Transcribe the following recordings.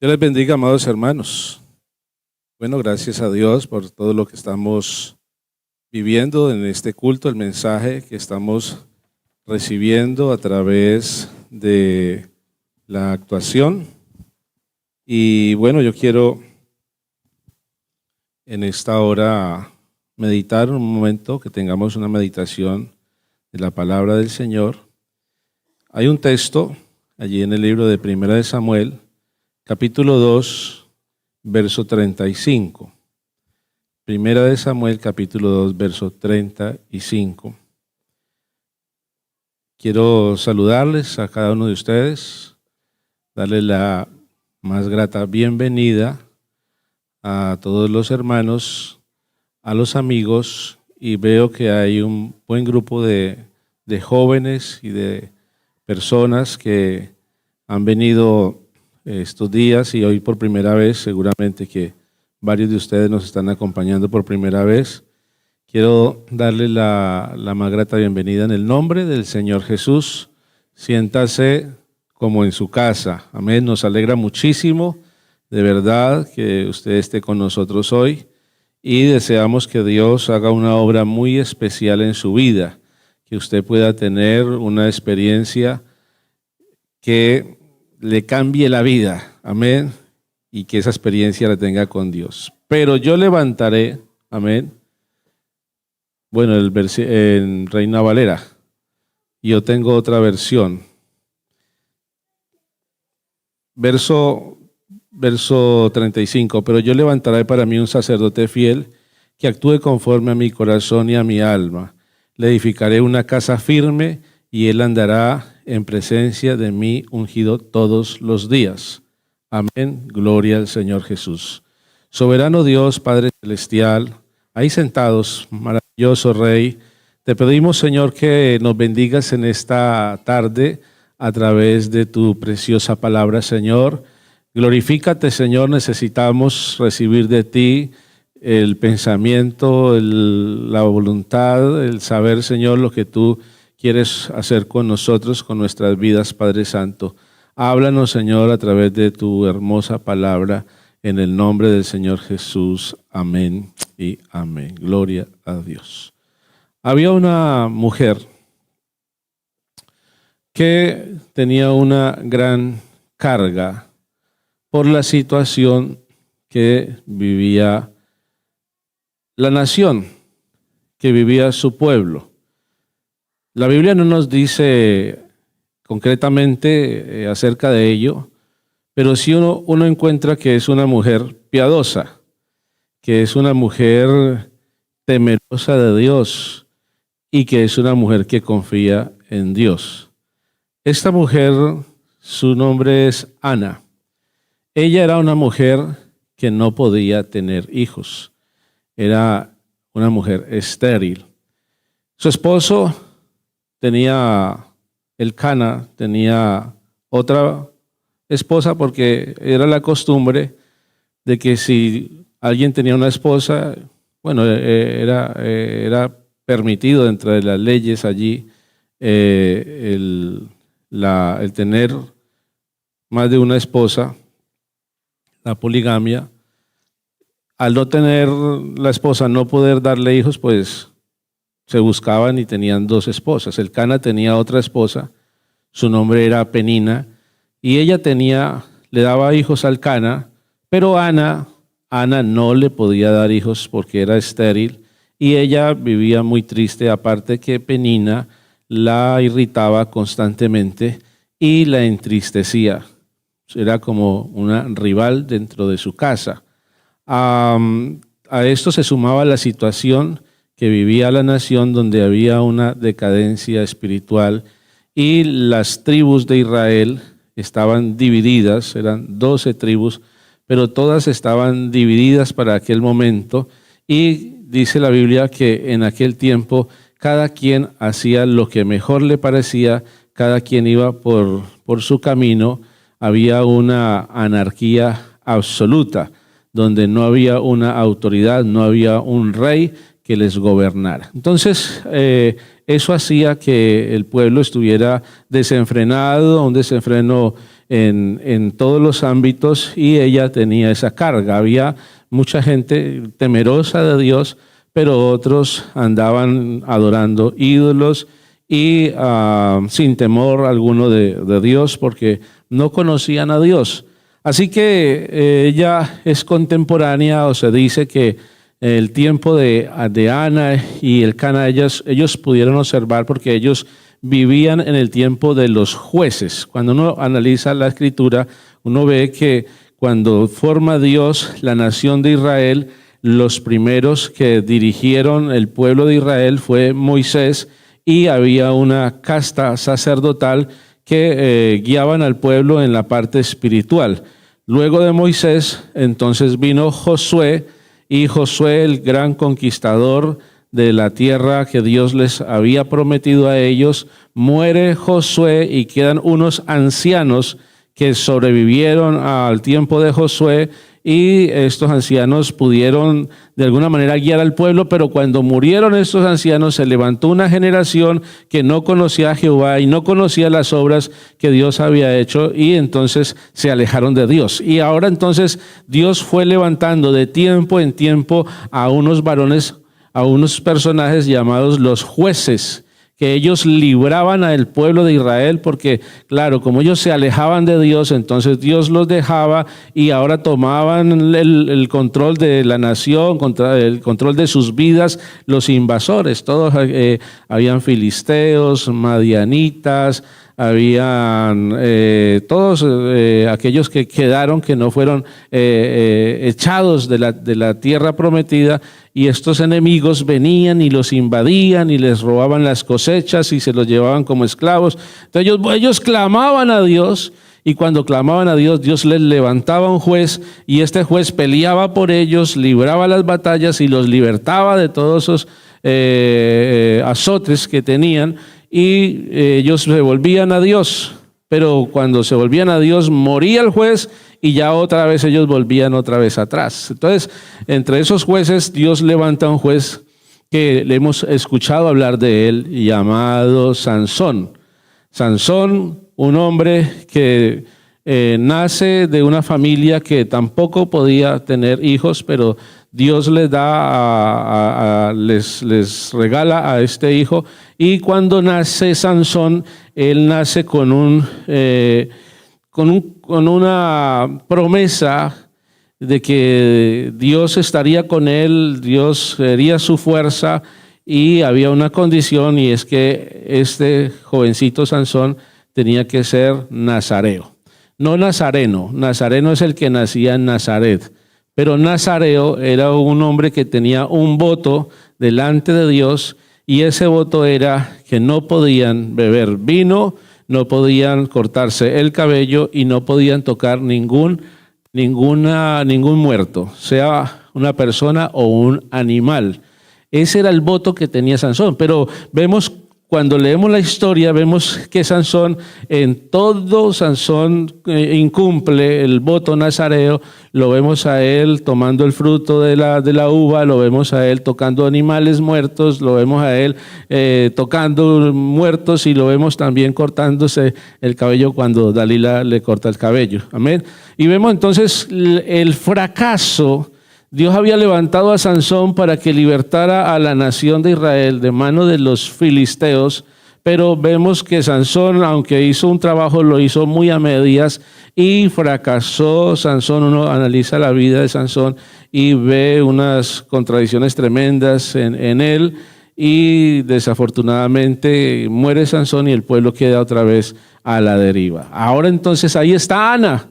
Dios les bendiga, amados hermanos. Bueno, gracias a Dios por todo lo que estamos viviendo en este culto, el mensaje que estamos recibiendo a través de la actuación. Y bueno, yo quiero en esta hora meditar un momento, que tengamos una meditación de la palabra del Señor. Hay un texto allí en el libro de Primera de Samuel, capítulo 2, verso 35. Primera de Samuel, capítulo 2, verso 35. Quiero saludarles a cada uno de ustedes, darles la más grata bienvenida a todos los hermanos, a los amigos, y veo que hay un buen grupo de jóvenes y de personas que han venido estos días y hoy por primera vez. Seguramente que varios de ustedes nos están acompañando por primera vez. Quiero darle la más grata bienvenida en el nombre del Señor Jesús. Siéntase como en su casa. Amén. Nos alegra muchísimo, de verdad, que usted esté con nosotros hoy y deseamos que Dios haga una obra muy especial en su vida, que usted pueda tener una experiencia que le cambie la vida, amén, y que esa experiencia la tenga con Dios. Pero yo levantaré, amén, bueno, en Reina Valera, yo tengo otra versión, verso 35, pero yo levantaré para mí un sacerdote fiel que actúe conforme a mi corazón y a mi alma. Le edificaré una casa firme y él andará en presencia de mí ungido todos los días. Amén. Gloria al Señor Jesús. Soberano Dios, Padre Celestial, ahí sentados, maravilloso Rey, te pedimos, Señor, que nos bendigas en esta tarde a través de tu preciosa palabra, Señor. Glorifícate, Señor, necesitamos recibir de ti el pensamiento, la voluntad, el saber, Señor, lo que tú quieres hacer con nosotros, con nuestras vidas, Padre Santo. Háblanos, Señor, a través de tu hermosa palabra, en el nombre del Señor Jesús. Amén y amén. Gloria a Dios. Había una mujer que tenía una gran carga por la situación que vivía la nación, que vivía su pueblo. La Biblia no nos dice concretamente acerca de ello, pero sí uno encuentra que es una mujer piadosa, que es una mujer temerosa de Dios y que es una mujer que confía en Dios. Esta mujer, su nombre es Ana. Ella era una mujer que no podía tener hijos. Era una mujer estéril. Su esposo tenía Elcana, tenía otra esposa, porque era la costumbre de que si alguien tenía una esposa, bueno, era permitido dentro de las leyes allí el tener más de una esposa, la poligamia. Al no tener la esposa, no poder darle hijos, pues se buscaban y tenían dos esposas. Elcana tenía otra esposa, su nombre era Penina, y ella le daba hijos a Elcana, pero Ana no le podía dar hijos porque era estéril, y ella vivía muy triste, aparte que Penina la irritaba constantemente y la entristecía. Era como una rival dentro de su casa. A esto se sumaba la situación que vivía la nación, donde había una decadencia espiritual y las tribus de Israel estaban divididas, eran 12 tribus, pero todas estaban divididas para aquel momento, y dice la Biblia que en aquel tiempo cada quien hacía lo que mejor le parecía, cada quien iba por su camino. Había una anarquía absoluta, donde no había una autoridad, no había un rey que les gobernara. Entonces, eso hacía que el pueblo estuviera desenfrenado, un desenfreno en todos los ámbitos y ella tenía esa carga. Había mucha gente temerosa de Dios, pero otros andaban adorando ídolos y sin temor alguno de Dios porque no conocían a Dios. Así que ella es contemporánea, o se dice que el tiempo de Ana y Elcana, ellos pudieron observar porque ellos vivían en el tiempo de los jueces. Cuando uno analiza la Escritura, uno ve que cuando forma Dios la nación de Israel, los primeros que dirigieron el pueblo de Israel fue Moisés y había una casta sacerdotal que guiaban al pueblo en la parte espiritual. Luego de Moisés, entonces vino Josué, y Josué, el gran conquistador de la tierra que Dios les había prometido a ellos, muere Josué y quedan unos ancianos que sobrevivieron al tiempo de Josué, y estos ancianos pudieron de alguna manera guiar al pueblo, pero cuando murieron estos ancianos se levantó una generación que no conocía a Jehová y no conocía las obras que Dios había hecho, y entonces se alejaron de Dios. Y ahora entonces Dios fue levantando de tiempo en tiempo a unos varones, a unos personajes llamados los jueces, que ellos libraban al pueblo de Israel porque, claro, como ellos se alejaban de Dios, entonces Dios los dejaba y ahora tomaban el control de la nación, el control de sus vidas, los invasores. Todos habían filisteos, madianitas, habían todos aquellos que quedaron, que no fueron echados de la tierra prometida, y estos enemigos venían y los invadían y les robaban las cosechas y se los llevaban como esclavos. Entonces ellos clamaban a Dios, y cuando clamaban a Dios, Dios les levantaba un juez, y este juez peleaba por ellos, libraba las batallas y los libertaba de todos esos azotes que tenían, y ellos se volvían a Dios. Pero cuando se volvían a Dios, moría el juez y ya otra vez ellos volvían otra vez atrás. Entonces, entre esos jueces, Dios levanta un juez que le hemos escuchado hablar de él, llamado Sansón. Sansón, un hombre que nace de una familia que tampoco podía tener hijos, pero Dios les da, les regala a este hijo, y cuando nace Sansón, él nace con una promesa de que Dios estaría con él, Dios sería su fuerza, y había una condición, y es que este jovencito Sansón tenía que ser nazareo. No nazareno, nazareno es el que nacía en Nazaret, pero nazareo era un hombre que tenía un voto delante de Dios, y ese voto era que no podían beber vino, no podían cortarse el cabello y no podían tocar ningún muerto, sea una persona o un animal. Ese era el voto que tenía Sansón, pero vemos, cuando leemos la historia, vemos que Sansón incumple el voto nazareo. Lo vemos a él tomando el fruto de la uva, lo vemos a él tocando animales muertos, lo vemos a él tocando muertos, y lo vemos también cortándose el cabello cuando Dalila le corta el cabello. Amén. Y vemos entonces el fracaso. Dios había levantado a Sansón para que libertara a la nación de Israel de mano de los filisteos, pero vemos que Sansón, aunque hizo un trabajo, lo hizo muy a medias y fracasó. Sansón, uno analiza la vida de Sansón y ve unas contradicciones tremendas en él, y desafortunadamente muere Sansón y el pueblo queda otra vez a la deriva. Ahora entonces ahí está Ana.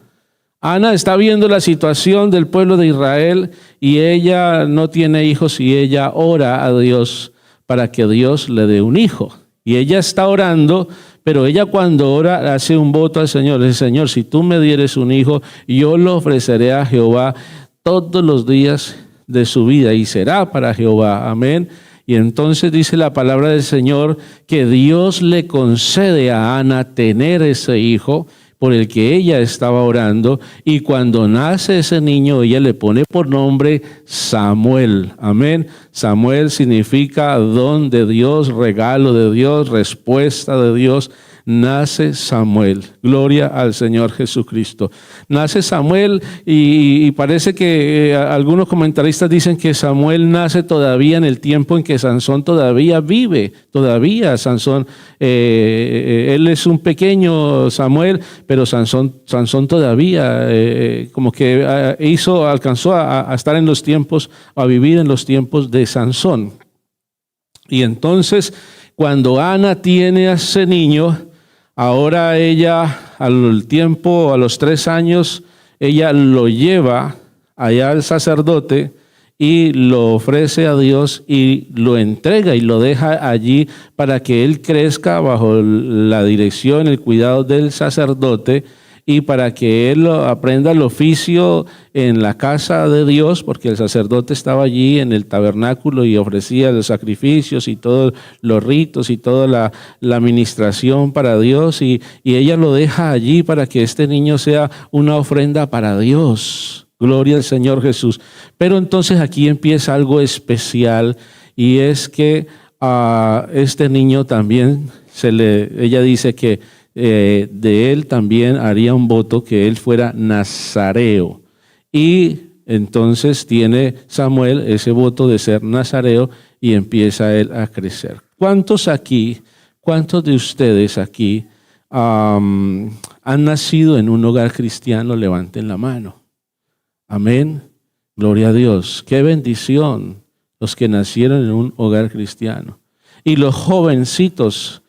Ana está viendo la situación del pueblo de Israel, y ella no tiene hijos, y ella ora a Dios para que Dios le dé un hijo. Y ella está orando, pero ella cuando ora hace un voto al Señor. Le dice: Señor, si tú me dieres un hijo, yo lo ofreceré a Jehová todos los días de su vida, y será para Jehová. Amén. Y entonces dice la palabra del Señor que Dios le concede a Ana tener ese hijo por el que ella estaba orando, y cuando nace ese niño, ella le pone por nombre Samuel. Amén. Samuel significa don de Dios, regalo de Dios, respuesta de Dios. nace Samuel. Gloria al Señor Jesucristo. Nace Samuel y parece que algunos comentaristas dicen que Samuel nace todavía en el tiempo en que Sansón todavía vive. Todavía Sansón, él es un pequeño Samuel, pero Sansón todavía como que alcanzó a estar en los tiempos, a vivir en los tiempos de Sansón. Y entonces, cuando Ana tiene a ese niño, ahora ella, a los 3 años, ella lo lleva allá al sacerdote y lo ofrece a Dios y lo entrega y lo deja allí para que él crezca bajo la dirección, el cuidado del sacerdote, y para que él aprenda el oficio en la casa de Dios, porque el sacerdote estaba allí en el tabernáculo y ofrecía los sacrificios y todos los ritos y toda la administración para Dios, y ella lo deja allí para que este niño sea una ofrenda para Dios. Gloria al Señor Jesús. Pero entonces aquí empieza algo especial, y es que a este niño también ella dice que de él también haría un voto que él fuera nazareo. Y entonces tiene Samuel ese voto de ser nazareo y empieza él a crecer. ¿Cuántos de ustedes aquí han nacido en un hogar cristiano? Levanten la mano. Amén. Gloria a Dios. Qué bendición los que nacieron en un hogar cristiano. Y los jovencitos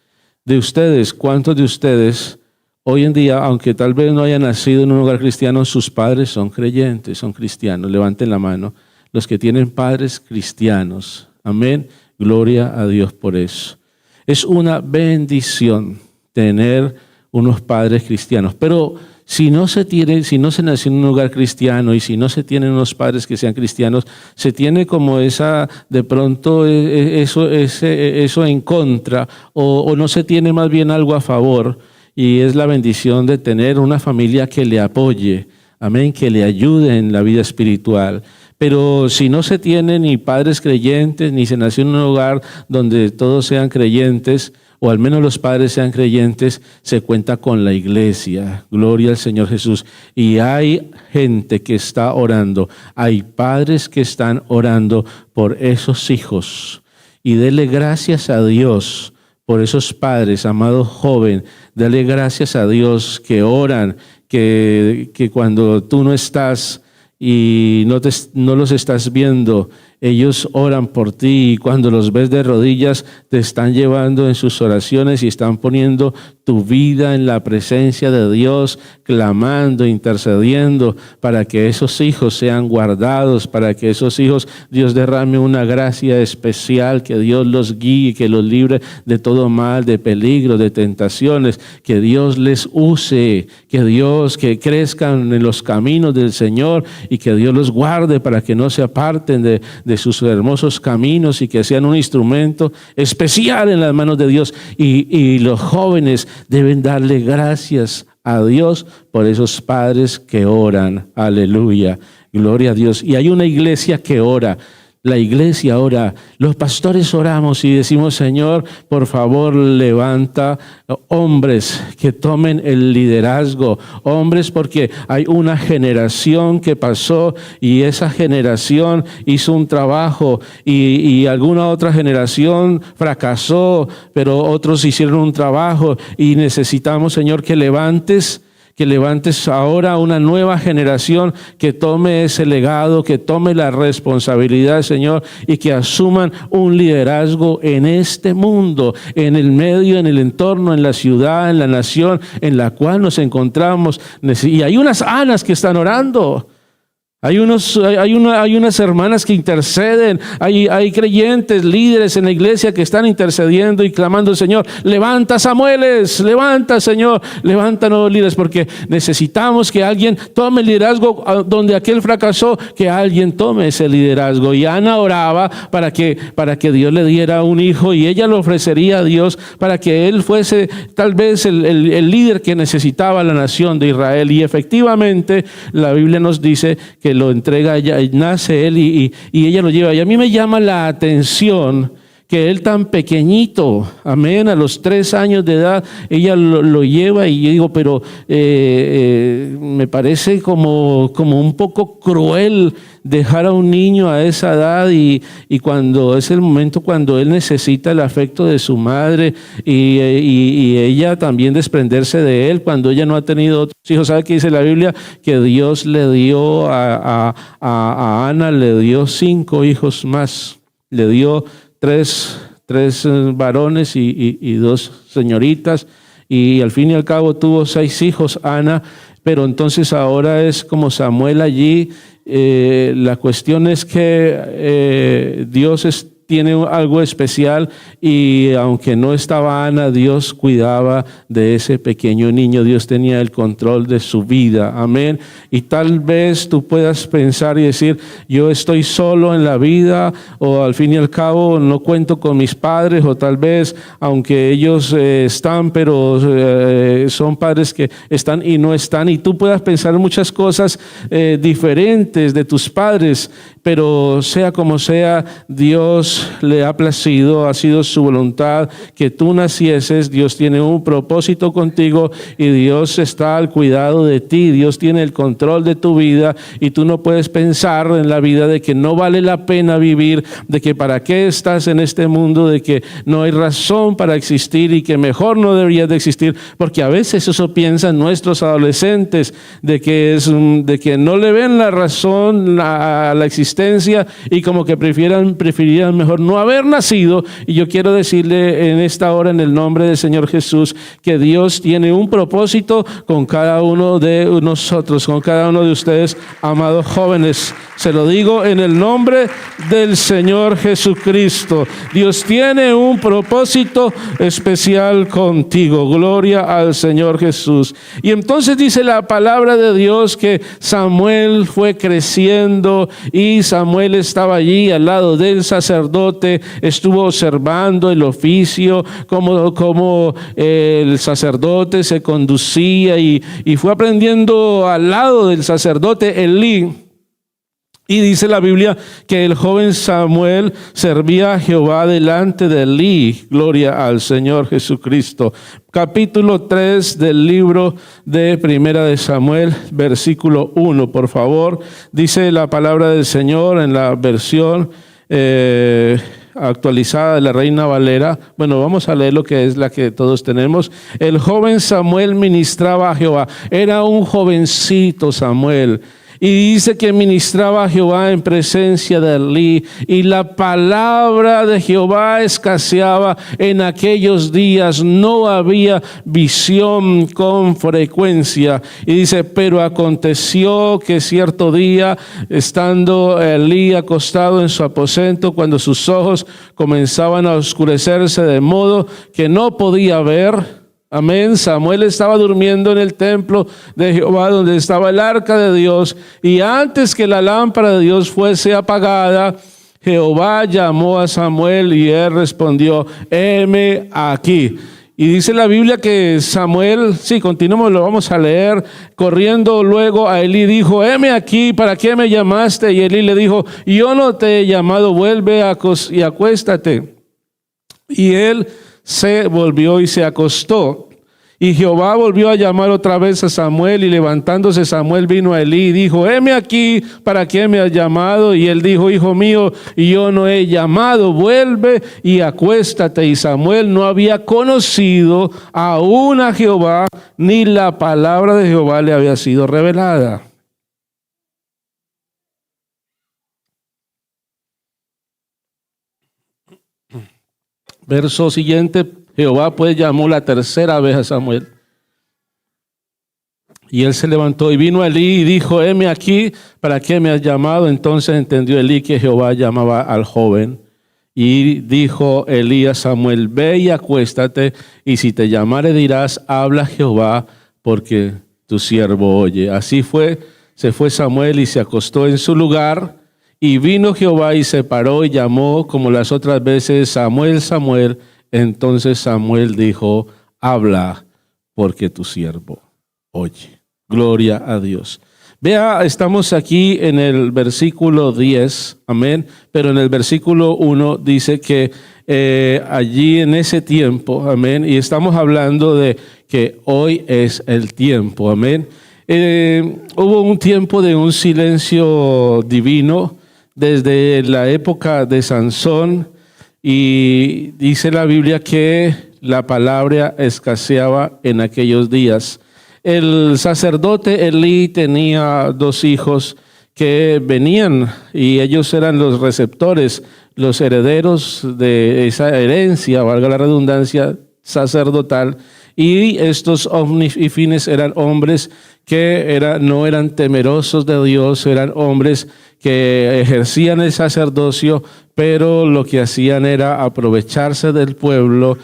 de ustedes, ¿cuántos de ustedes hoy en día, aunque tal vez no hayan nacido en un hogar cristiano, sus padres son creyentes, son cristianos? Levanten la mano los que tienen padres cristianos. Amén. Gloria a Dios por eso. Es una bendición tener unos padres cristianos, pero si no se nació en un hogar cristiano y si no se tienen unos padres que sean cristianos, se tiene como de pronto eso en contra, o no se tiene más bien algo a favor, y es la bendición de tener una familia que le apoye, amén, que le ayude en la vida espiritual. Pero si no se tiene ni padres creyentes, ni se nació en un hogar donde todos sean creyentes, o al menos los padres sean creyentes, se cuenta con la iglesia. Gloria al Señor Jesús. Y hay gente que está orando, hay padres que están orando por esos hijos. Y dele gracias a Dios por esos padres, amado joven. Dele gracias a Dios que oran, que cuando tú no estás y no los estás viendo, ellos oran por ti, y cuando los ves de rodillas te están llevando en sus oraciones y están poniendo tu vida en la presencia de Dios, clamando, intercediendo para que esos hijos sean guardados, para que esos hijos Dios derrame una gracia especial, que Dios los guíe, que los libre de todo mal, de peligro, de tentaciones, que Dios les use, que crezcan en los caminos del Señor y que Dios los guarde para que no se aparten de sus hermosos caminos y que sean un instrumento especial en las manos de Dios. Y los jóvenes deben darle gracias a Dios por esos padres que oran. Aleluya, gloria a Dios. Y hay una iglesia que ora. La iglesia ora, los pastores oramos y decimos: Señor, por favor, levanta hombres que tomen el liderazgo, hombres, porque hay una generación que pasó y esa generación hizo un trabajo y alguna otra generación fracasó, pero otros hicieron un trabajo, y necesitamos, Señor, que levantes ahora una nueva generación que tome ese legado, que tome la responsabilidad, Señor, y que asuman un liderazgo en este mundo, en el medio, en el entorno, en la ciudad, en la nación en la cual nos encontramos. Y hay unas Anas que están orando. Hay unas hermanas que interceden, hay creyentes, líderes en la iglesia que están intercediendo y clamando: Señor, levanta Samueles, levanta, Señor, levanta nuevos líderes, porque necesitamos que alguien tome el liderazgo donde aquel fracasó, que alguien tome ese liderazgo. Y Ana oraba para que Dios le diera un hijo, y ella lo ofrecería a Dios para que él fuese tal vez el líder que necesitaba la nación de Israel. Y efectivamente la Biblia nos dice que lo entrega ella, nace él y ella lo lleva. Y a mí me llama la atención que él tan pequeñito, amén, a los 3 años de edad, ella lo lleva y yo digo, pero me parece como un poco cruel dejar a un niño a esa edad y cuando es el momento cuando él necesita el afecto de su madre y ella también desprenderse de él cuando ella no ha tenido otros hijos. ¿Sabe qué dice la Biblia? Que Dios le dio a Ana, le dio 5 hijos más, le dio tres varones y 2 señoritas, y al fin y al cabo tuvo 6 hijos Ana, pero entonces ahora es como Samuel allí. La cuestión es que Dios tiene algo especial, y aunque no estaba Ana, Dios cuidaba de ese pequeño niño. Dios tenía el control de su vida, amén. Y tal vez tú puedas pensar y decir, yo estoy solo en la vida, o al fin y al cabo no cuento con mis padres, o tal vez aunque ellos están, pero son padres que están y no están, y tú puedas pensar muchas cosas diferentes de tus padres, pero sea como sea, Dios le ha placido, ha sido su voluntad que tú nacieses. Dios tiene un propósito contigo y Dios está al cuidado de ti. Dios tiene el control de tu vida, y tú no puedes pensar en la vida de que no vale la pena vivir, de que para qué estás en este mundo, de que no hay razón para existir y que mejor no deberías de existir, porque a veces eso piensan nuestros adolescentes, de que no le ven la razón a la existencia y como que preferirían mejor no haber nacido. Y yo quiero decirle en esta hora, en el nombre del Señor Jesús, que Dios tiene un propósito con cada uno de nosotros, con cada uno de ustedes, amados jóvenes. Se lo digo en el nombre del Señor Jesucristo. Dios tiene un propósito especial contigo. Gloria al Señor Jesús. Y entonces dice la palabra de Dios que Samuel fue creciendo, y Samuel estaba allí al lado del sacerdote, estuvo observando el oficio, cómo el sacerdote se conducía, y fue aprendiendo al lado del sacerdote Elí. Y dice la Biblia que el joven Samuel servía a Jehová delante de Elí. Gloria al Señor Jesucristo. Capítulo 3 del libro de Primera de Samuel, versículo 1, por favor. Dice la palabra del Señor en la versión actualizada de la Reina Valera. Bueno, vamos a leer lo que es la que todos tenemos. El joven Samuel ministraba a Jehová. Era un jovencito Samuel. Y dice que ministraba a Jehová en presencia de Elí, y la palabra de Jehová escaseaba en aquellos días, no había visión con frecuencia. Y dice, pero aconteció que cierto día, estando Elí acostado en su aposento, cuando sus ojos comenzaban a oscurecerse de modo que no podía ver, amén. Samuel estaba durmiendo en el templo de Jehová, donde estaba el arca de Dios, y antes que la lámpara de Dios fuese apagada, Jehová llamó a Samuel y él respondió, heme aquí. Y dice la Biblia que Samuel, continuamos, lo vamos a leer, corriendo luego a Elí dijo, heme aquí, ¿para qué me llamaste? Y Elí le dijo, yo no te he llamado, vuelve y acuéstate. Y él se volvió y se acostó. Y Jehová volvió a llamar otra vez a Samuel, y levantándose Samuel vino a Elí y dijo, heme aquí, ¿para qué me has llamado? Y él dijo, hijo mío, yo no he llamado, vuelve y acuéstate. Y Samuel no había conocido aún a Jehová, ni la palabra de Jehová le había sido revelada. Verso siguiente, Jehová pues llamó la tercera vez a Samuel. Y él se levantó y vino a Elí y dijo, heme aquí, ¿para qué me has llamado? Entonces entendió Elí que Jehová llamaba al joven. Y dijo Elí a Samuel, ve y acuéstate, y si te llamare dirás, habla Jehová, porque tu siervo oye. Así fue, se fue Samuel y se acostó en su lugar. Y vino Jehová y se paró y llamó como las otras veces, Samuel, Samuel. Entonces Samuel dijo, habla, porque tu siervo oye. Gloria a Dios. Vea, estamos aquí en el versículo 10, amén, pero en el versículo 1 dice que allí en ese tiempo, amén, y estamos hablando de que hoy es el tiempo, amén. Hubo un tiempo de un silencio divino desde la época de Sansón, y dice la Biblia que la palabra escaseaba en aquellos días. El sacerdote Elí tenía 2 hijos que venían y ellos eran los receptores, los herederos de esa herencia, valga la redundancia, sacerdotal. Y estos Ofni y Fines eran hombres que no eran temerosos de Dios, eran hombres que ejercían el sacerdocio, pero lo que hacían era aprovecharse del pueblo,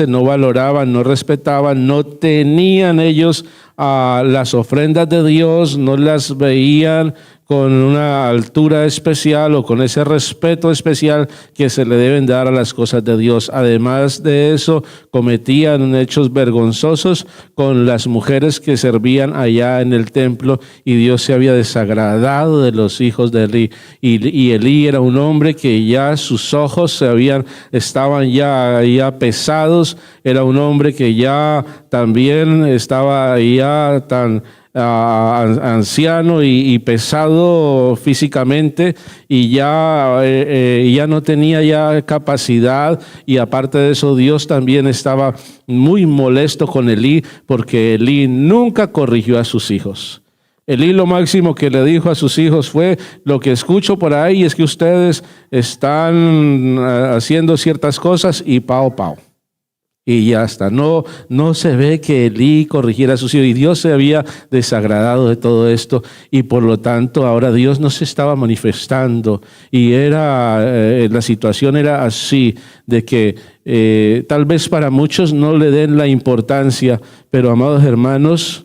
no valoraban, no respetaban, no tenían ellos las ofrendas de Dios, no las veían con una altura especial o con ese respeto especial que se le deben dar a las cosas de Dios. Además de eso, cometían hechos vergonzosos con las mujeres que servían allá en el templo, y Dios se había desagradado de los hijos de Elí. Y Elí era un hombre que ya sus ojos estaban ya pesados, era un hombre que ya también estaba ya tan anciano y pesado físicamente, y ya no tenía ya capacidad, y aparte de eso Dios también estaba muy molesto con Elí porque Elí nunca corrigió a sus hijos. Elí lo máximo que le dijo a sus hijos fue: lo que escucho por ahí es que ustedes están haciendo ciertas cosas y pao. Y ya está. No se ve que Elí corrigiera a sus hijos, y Dios se había desagradado de todo esto, y por lo tanto ahora Dios no se estaba manifestando, y la situación era así, de que tal vez para muchos no le den la importancia, pero amados hermanos,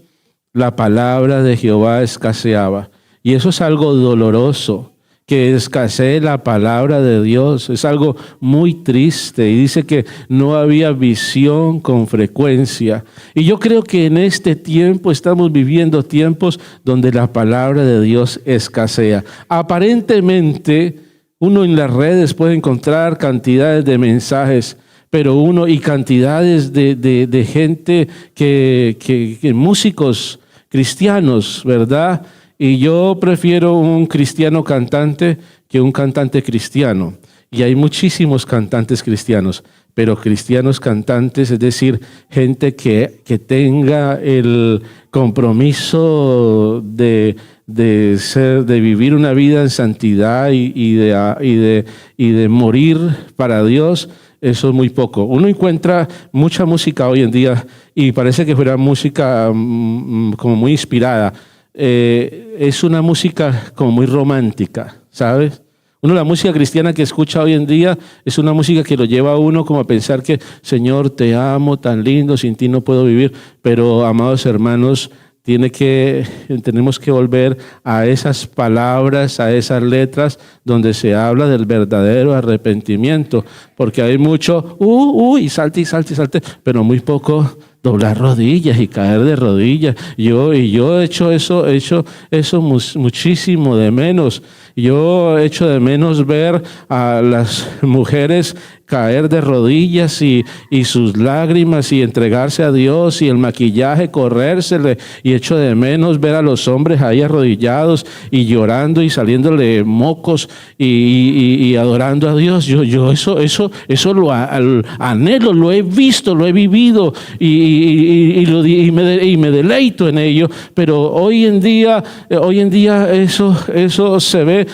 la palabra de Jehová escaseaba, y eso es algo doloroso. Que escasee la palabra de Dios es algo muy triste, y dice que no había visión con frecuencia. Y yo creo que en este tiempo estamos viviendo tiempos donde la palabra de Dios escasea. Aparentemente uno en las redes puede encontrar cantidades de mensajes, pero y cantidades de gente que músicos cristianos, ¿verdad? Y yo prefiero un cristiano cantante que un cantante cristiano. Y hay muchísimos cantantes cristianos, pero cristianos cantantes, es decir, gente que tenga el compromiso de vivir una vida en santidad y de morir para Dios. Eso es muy poco. Uno encuentra mucha música hoy en día y parece que fuera música como muy inspirada. Es una música como muy romántica, ¿sabes? La música cristiana que escucha hoy en día es una música que lo lleva a uno como a pensar que: Señor, te amo, tan lindo, sin ti no puedo vivir. Pero, amados hermanos, tenemos que volver a esas palabras, a esas letras donde se habla del verdadero arrepentimiento, porque hay mucho y salte, pero muy poco doblar rodillas y caer de rodillas. Yo he hecho eso muchísimo de menos. Yo echo de menos ver a las mujeres caer de rodillas y sus lágrimas y entregarse a Dios, y el maquillaje corrérsele, y echo de menos ver a los hombres ahí arrodillados y llorando y saliéndole mocos y adorando a Dios. Yo eso lo anhelo, lo he visto, lo he vivido y me deleito en ello, pero hoy en día eso se ve,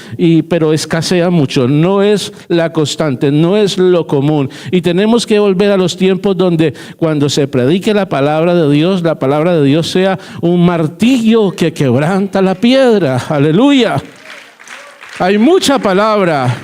pero escasea mucho, no es la constante, no es lo común, y tenemos que volver a los tiempos donde cuando se predique la palabra de Dios sea un martillo que quebranta la piedra. Aleluya. Hay mucha palabra,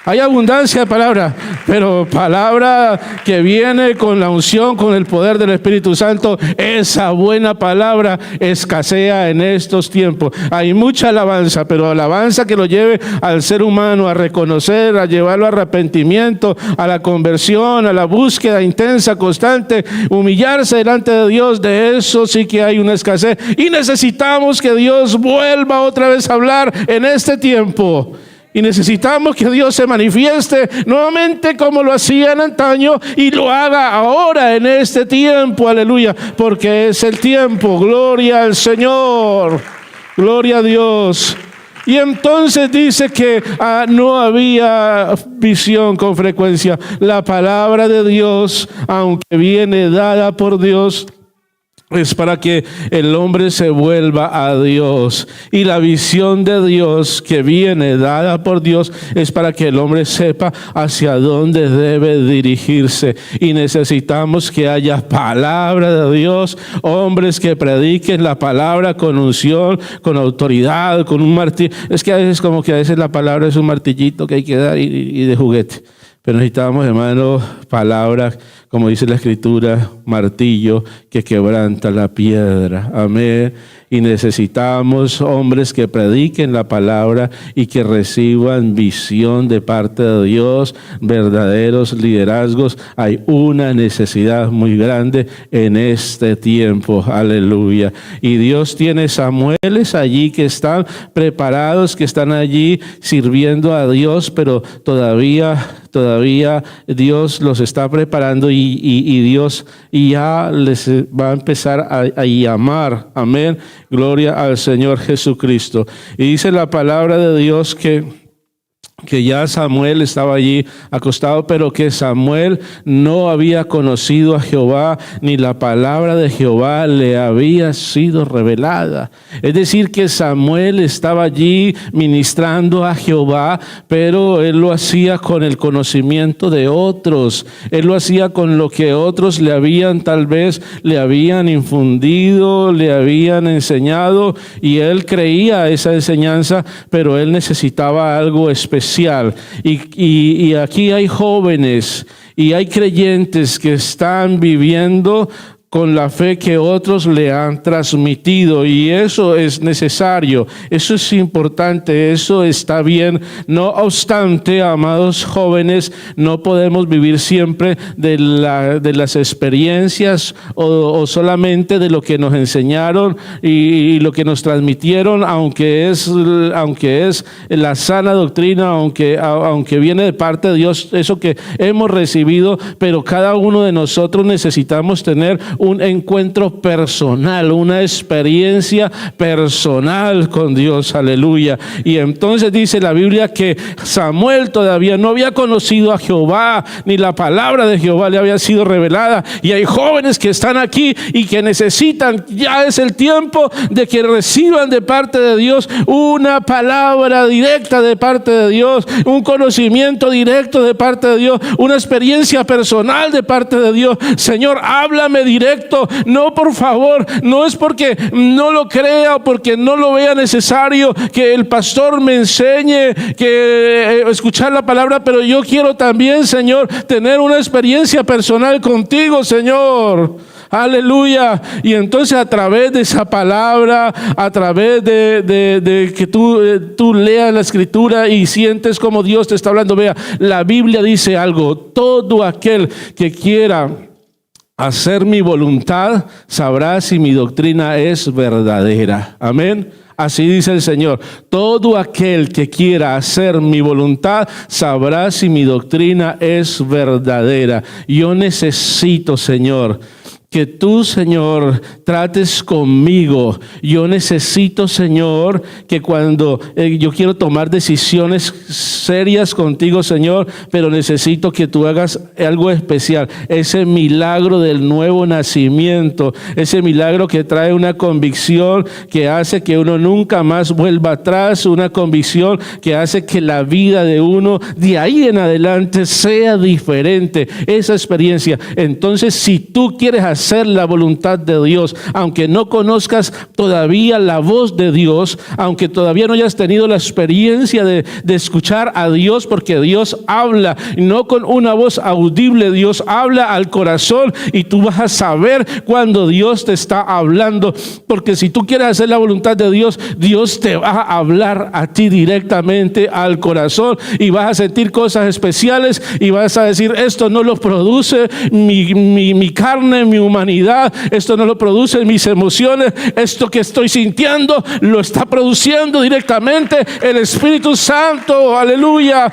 Hay abundancia de palabra, pero palabra que viene con la unción, con el poder del Espíritu Santo, esa buena palabra escasea en estos tiempos. Hay mucha alabanza, pero alabanza que lo lleve al ser humano a reconocer, a llevarlo al arrepentimiento, a la conversión, a la búsqueda intensa, constante, humillarse delante de Dios. De eso sí que hay una escasez y necesitamos que Dios vuelva otra vez a hablar en este tiempo. Y necesitamos que Dios se manifieste nuevamente como lo hacía en antaño y lo haga ahora en este tiempo, aleluya, porque es el tiempo. Gloria al Señor, gloria a Dios. Y entonces dice que no había visión con frecuencia. La palabra de Dios, aunque viene dada por Dios, es para que el hombre se vuelva a Dios. Y la visión de Dios que viene dada por Dios es para que el hombre sepa hacia dónde debe dirigirse. Y necesitamos que haya palabra de Dios, hombres que prediquen la palabra con unción, con autoridad, con un martillo. Es que a veces como que a veces la palabra es un martillito que hay que dar y de juguete. Pero necesitamos, hermano, palabra, como dice la Escritura, martillo que quebranta la piedra. Amén. Y necesitamos hombres que prediquen la palabra y que reciban visión de parte de Dios, verdaderos liderazgos. Hay una necesidad muy grande en este tiempo. Aleluya. Y Dios tiene Samueles allí que están preparados, que están allí sirviendo a Dios, pero todavía Dios los está preparando y Dios ya les va a empezar a llamar. Amén. Gloria al Señor Jesucristo. Y dice la palabra de Dios que ya Samuel estaba allí acostado, pero que Samuel no había conocido a Jehová, ni la palabra de Jehová le había sido revelada. Es decir, que Samuel estaba allí ministrando a Jehová, pero él lo hacía con el conocimiento de otros. Él lo hacía con lo que otros le habían, tal vez le habían infundido, le habían enseñado, y él creía esa enseñanza, pero él necesitaba algo especial. Y aquí hay jóvenes y hay creyentes que están viviendo con la fe que otros le han transmitido, y eso es necesario, eso es importante, eso está bien. No obstante, amados jóvenes, no podemos vivir siempre de las experiencias o solamente de lo que nos enseñaron y lo que nos transmitieron, aunque es la sana doctrina, aunque viene de parte de Dios, eso que hemos recibido, pero cada uno de nosotros necesitamos tener un encuentro personal, una experiencia personal con Dios, aleluya. Y entonces dice la Biblia que Samuel todavía no había conocido a Jehová, ni la palabra de Jehová le había sido revelada, y hay jóvenes que están aquí y que necesitan, ya es el tiempo de que reciban de parte de Dios una palabra directa de parte de Dios, un conocimiento directo de parte de Dios, una experiencia personal de parte de Dios. Señor, háblame directo. No, por favor, no es porque no lo crea o porque no lo vea necesario que el pastor me enseñe, que escuchar la palabra, pero yo quiero también, Señor, tener una experiencia personal contigo, Señor. Aleluya. Y entonces a través de esa palabra, a través de que tú leas la Escritura y sientes como Dios te está hablando. Vea, la Biblia dice algo: todo aquel que quiera hacer mi voluntad sabrá si mi doctrina es verdadera. Amén. Así dice el Señor: todo aquel que quiera hacer mi voluntad sabrá si mi doctrina es verdadera. Yo necesito, Señor, que tú, Señor, trates conmigo. Yo necesito, Señor, que cuando yo quiero tomar decisiones serias contigo, Señor, pero necesito que tú hagas algo especial. Ese milagro del nuevo nacimiento, ese milagro que trae una convicción que hace que uno nunca más vuelva atrás, una convicción que hace que la vida de uno de ahí en adelante sea diferente. Esa experiencia. Entonces, si tú quieres hacer hacer la voluntad de Dios. Aunque no conozcas todavía la voz de Dios, aunque todavía no hayas tenido la experiencia de escuchar a Dios, porque Dios habla, no con una voz audible, Dios habla al corazón y tú vas a saber cuando Dios te está hablando, porque si tú quieres hacer la voluntad de Dios, Dios te va a hablar a ti directamente al corazón y vas a sentir cosas especiales y vas a decir, esto no lo produce mi carne, mi humanidad, esto no lo produce mis emociones, esto que estoy sintiendo lo está produciendo directamente el Espíritu Santo, aleluya.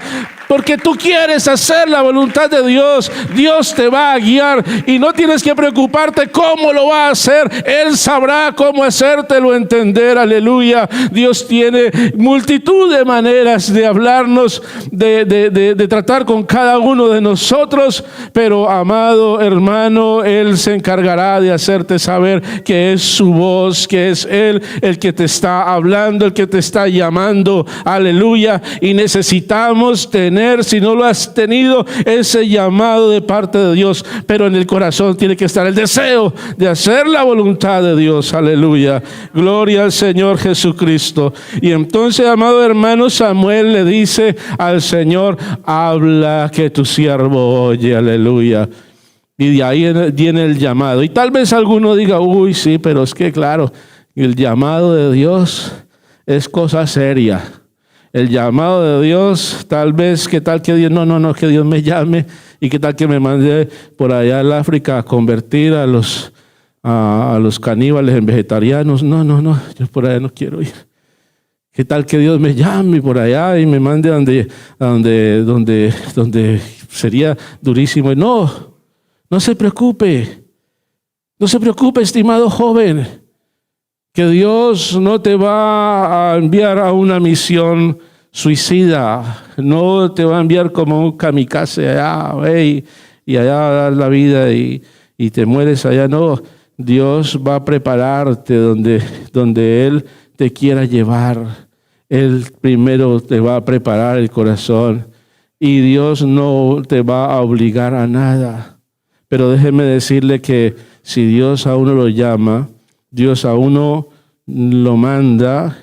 Porque tú quieres hacer la voluntad de Dios, Dios te va a guiar y no tienes que preocuparte cómo lo va a hacer. Él sabrá cómo hacértelo entender, aleluya. Dios tiene multitud de maneras de hablarnos, de tratar con cada uno de nosotros, pero amado hermano, Él se encargará de hacerte saber que es su voz, que es Él el que te está hablando, el que te está llamando, aleluya. Y necesitamos tener, si no lo has tenido, ese llamado de parte de Dios, pero en el corazón tiene que estar el deseo de hacer la voluntad de Dios, aleluya, gloria al Señor Jesucristo. Y entonces, amado hermano, Samuel le dice al Señor, habla que tu siervo oye, aleluya. Y de ahí viene el llamado. Y tal vez alguno diga, uy, sí, pero es que claro, el llamado de Dios es cosa seria. El llamado de Dios, tal vez, ¿qué tal que Dios, no, que Dios me llame y qué tal que me mande por allá al África a convertir a los caníbales en vegetarianos? No, yo por allá no quiero ir. ¿Qué tal que Dios me llame por allá y me mande donde sería durísimo? No se preocupe, estimado joven. Que Dios no te va a enviar a una misión suicida, no te va a enviar como un kamikaze allá, y allá dar la vida y te mueres allá. No, Dios va a prepararte donde Él te quiera llevar. Él primero te va a preparar el corazón y Dios no te va a obligar a nada. Pero déjeme decirle que si Dios a uno lo llama, Dios a uno lo manda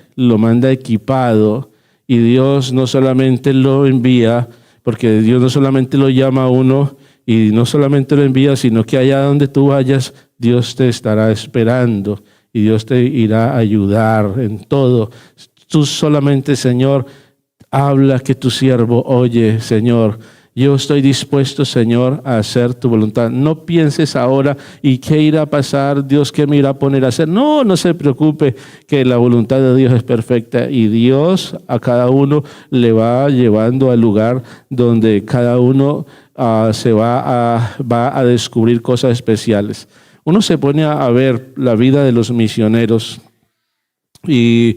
equipado, y Dios no solamente lo envía, porque Dios no solamente lo llama a uno y no solamente lo envía, sino que allá donde tú vayas, Dios te estará esperando y Dios te irá a ayudar en todo. Tú solamente, Señor, habla que tu siervo oye, Señor. Yo estoy dispuesto, Señor, a hacer tu voluntad. No pienses ahora, ¿y qué irá a pasar? Dios, ¿qué me irá a poner a hacer? No se preocupe, que la voluntad de Dios es perfecta y Dios a cada uno le va llevando al lugar donde cada uno se va a descubrir cosas especiales. Uno se pone a ver la vida de los misioneros y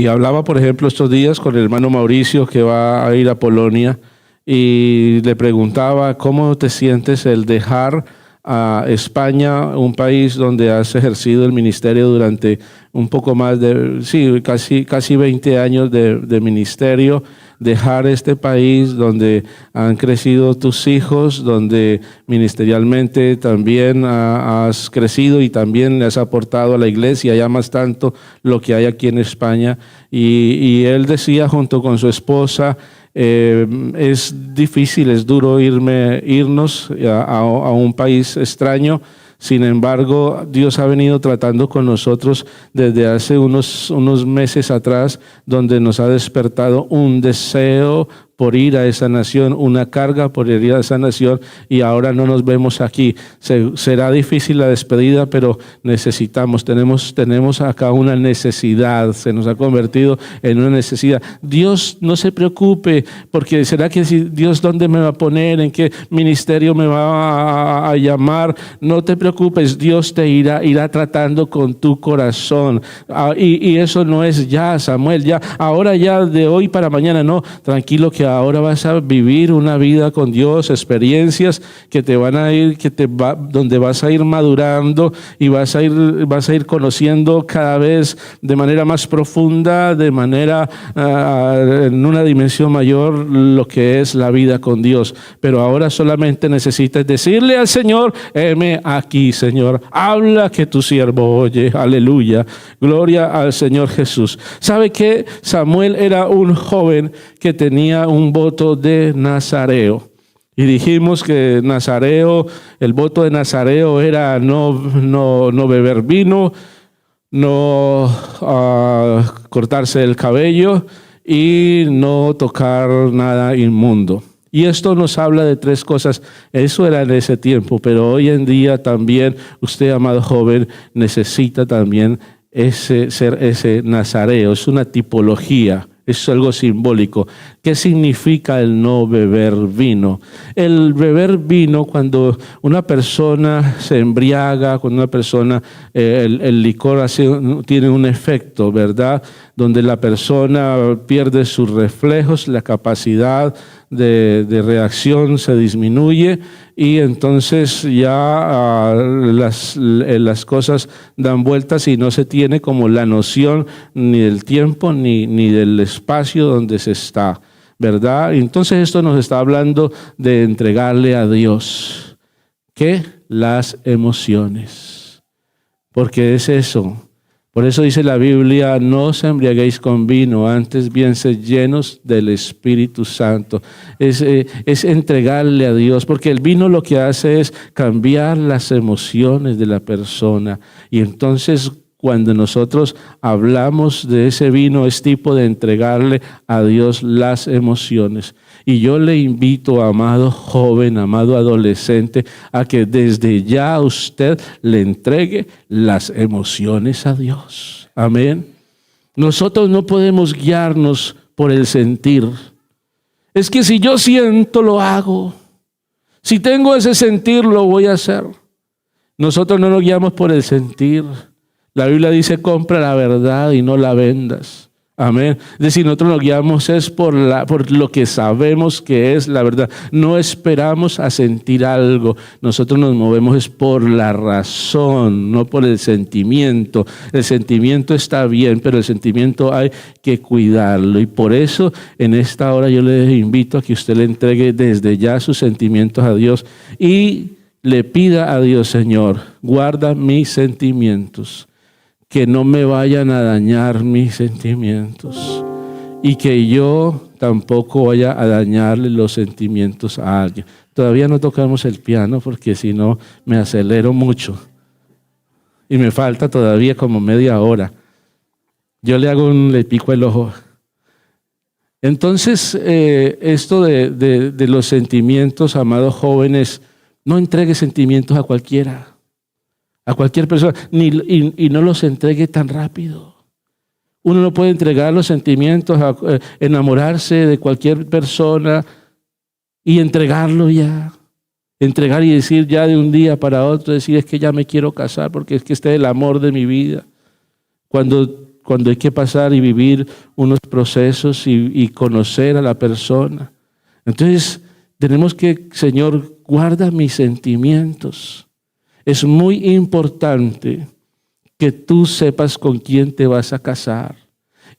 hablaba, por ejemplo, estos días con el hermano Mauricio, que va a ir a Polonia. Y le preguntaba, ¿cómo te sientes el dejar a España, un país donde has ejercido el ministerio durante un poco más de, casi 20 años de ministerio, dejar este país donde han crecido tus hijos, donde ministerialmente también has crecido y también le has aportado a la iglesia, y amas tanto lo que hay aquí en España? Y él decía, junto con su esposa, es difícil, es duro irnos a un país extraño. Sin embargo, Dios ha venido tratando con nosotros desde hace unos meses atrás, donde nos ha despertado un deseo por ir a esa nación, una carga por ir a esa nación, y ahora no nos vemos aquí. Será difícil la despedida, pero tenemos acá una necesidad, se nos ha convertido en una necesidad. Dios, no se preocupe, porque será que si Dios, ¿dónde me va a poner? ¿En qué ministerio me va a llamar? No te preocupes, Dios te irá tratando con tu corazón. Y eso no es ya, Samuel, ya, ahora ya de hoy para mañana, no, tranquilo, que ahora vas a vivir una vida con Dios, experiencias que te van a ir, donde vas a ir madurando y vas a ir conociendo cada vez de manera más profunda, de manera en una dimensión mayor lo que es la vida con Dios. Pero ahora solamente necesitas decirle al Señor: heme aquí, Señor, habla que tu siervo oye. Aleluya, gloria al Señor Jesús. ¿Sabe qué? Samuel era un joven que tenía un voto de nazareo. Y dijimos que nazareo, el voto de nazareo era no beber vino, no cortarse el cabello y no tocar nada inmundo. Y esto nos habla de tres cosas. Eso era en ese tiempo, pero hoy en día también usted, amado joven, necesita también ser ese nazareo. Es una tipología, es algo simbólico. ¿Qué significa el no beber vino? El beber vino, cuando una persona se embriaga, cuando una persona, el licor tiene un efecto, ¿verdad? Donde la persona pierde sus reflejos, la capacidad de reacción se disminuye y entonces ya las cosas dan vueltas y no se tiene como la noción ni del tiempo ni del espacio donde se está, ¿verdad? Entonces esto nos está hablando de entregarle a Dios. ¿Qué? Las emociones. Porque es eso. Por eso dice la Biblia: no os embriaguéis con vino, antes bien sed llenos del Espíritu Santo. Es entregarle a Dios, porque el vino lo que hace es cambiar las emociones de la persona. Y entonces cuando nosotros hablamos de ese vino, es tipo de entregarle a Dios las emociones. Y yo le invito, amado joven, amado adolescente, a que desde ya usted le entregue las emociones a Dios. Amén. Nosotros no podemos guiarnos por el sentir. Es que si yo siento, lo hago. Si tengo ese sentir, lo voy a hacer. Nosotros no nos guiamos por el sentir. La Biblia dice: compra la verdad y no la vendas. Amén. Es decir, nosotros nos guiamos es por lo que sabemos que es la verdad. No esperamos a sentir algo. Nosotros nos movemos es por la razón, no por el sentimiento. El sentimiento está bien, pero el sentimiento hay que cuidarlo. Y por eso en esta hora yo le invito a que usted le entregue desde ya sus sentimientos a Dios y le pida a Dios: Señor, guarda mis sentimientos, que no me vayan a dañar mis sentimientos y que yo tampoco vaya a dañarle los sentimientos a alguien. Todavía no tocamos el piano porque si no me acelero mucho y me falta todavía como media hora. Yo le pico el ojo. Entonces, esto de los sentimientos, amados jóvenes, no entregue sentimientos a cualquier persona, y no los entregue tan rápido. Uno no puede entregar los sentimientos, enamorarse de cualquier persona y entregarlo ya. Entregar y decir ya de un día para otro, decir: es que ya me quiero casar porque es que este es el amor de mi vida. Cuando hay que pasar y vivir unos procesos y conocer a la persona. Entonces tenemos que: Señor, guarda mis sentimientos. Es muy importante que tú sepas con quién te vas a casar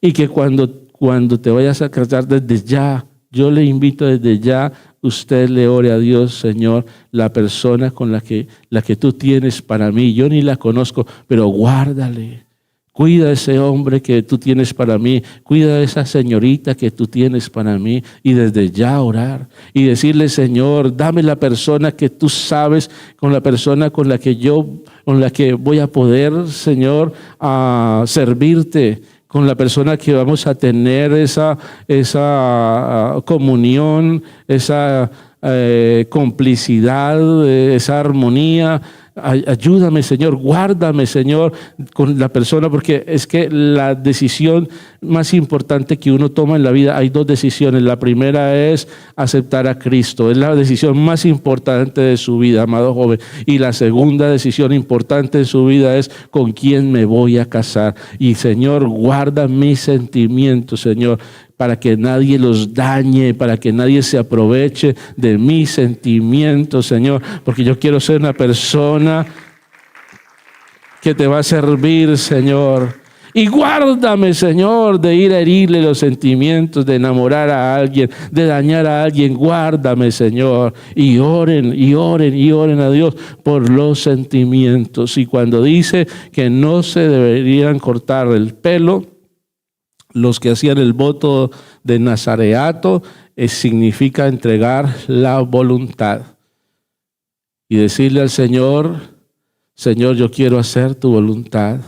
y que cuando te vayas a casar, desde ya, yo le invito desde ya, usted le ore a Dios: Señor, la persona con la que tú tienes para mí, yo ni la conozco, pero guárdale. Cuida a ese hombre que tú tienes para mí. Cuida a esa señorita que tú tienes para mí. Y desde ya orar y decirle: Señor, dame la persona que tú sabes, con la persona con la que voy a poder, Señor, a servirte. Con la persona que vamos a tener esa comunión, esa complicidad, esa armonía. Ayúdame, Señor, guárdame, Señor, con la persona, porque es que la decisión más importante que uno toma en la vida, hay dos decisiones. La primera es aceptar a Cristo, es la decisión más importante de su vida, amado joven. Y la segunda decisión importante de su vida es: con quién me voy a casar. Y Señor, guarda mis sentimientos, Señor, para que nadie los dañe, para que nadie se aproveche de mis sentimientos, Señor, porque yo quiero ser una persona que te va a servir, Señor. Y guárdame, Señor, de ir a herirle los sentimientos, de enamorar a alguien, de dañar a alguien. Guárdame, Señor. Y oren, y oren, y oren a Dios por los sentimientos. Y cuando dice que no se deberían cortar el pelo, los que hacían el voto de nazareato, significa entregar la voluntad. Y decirle al Señor, Señor, yo quiero hacer tu voluntad.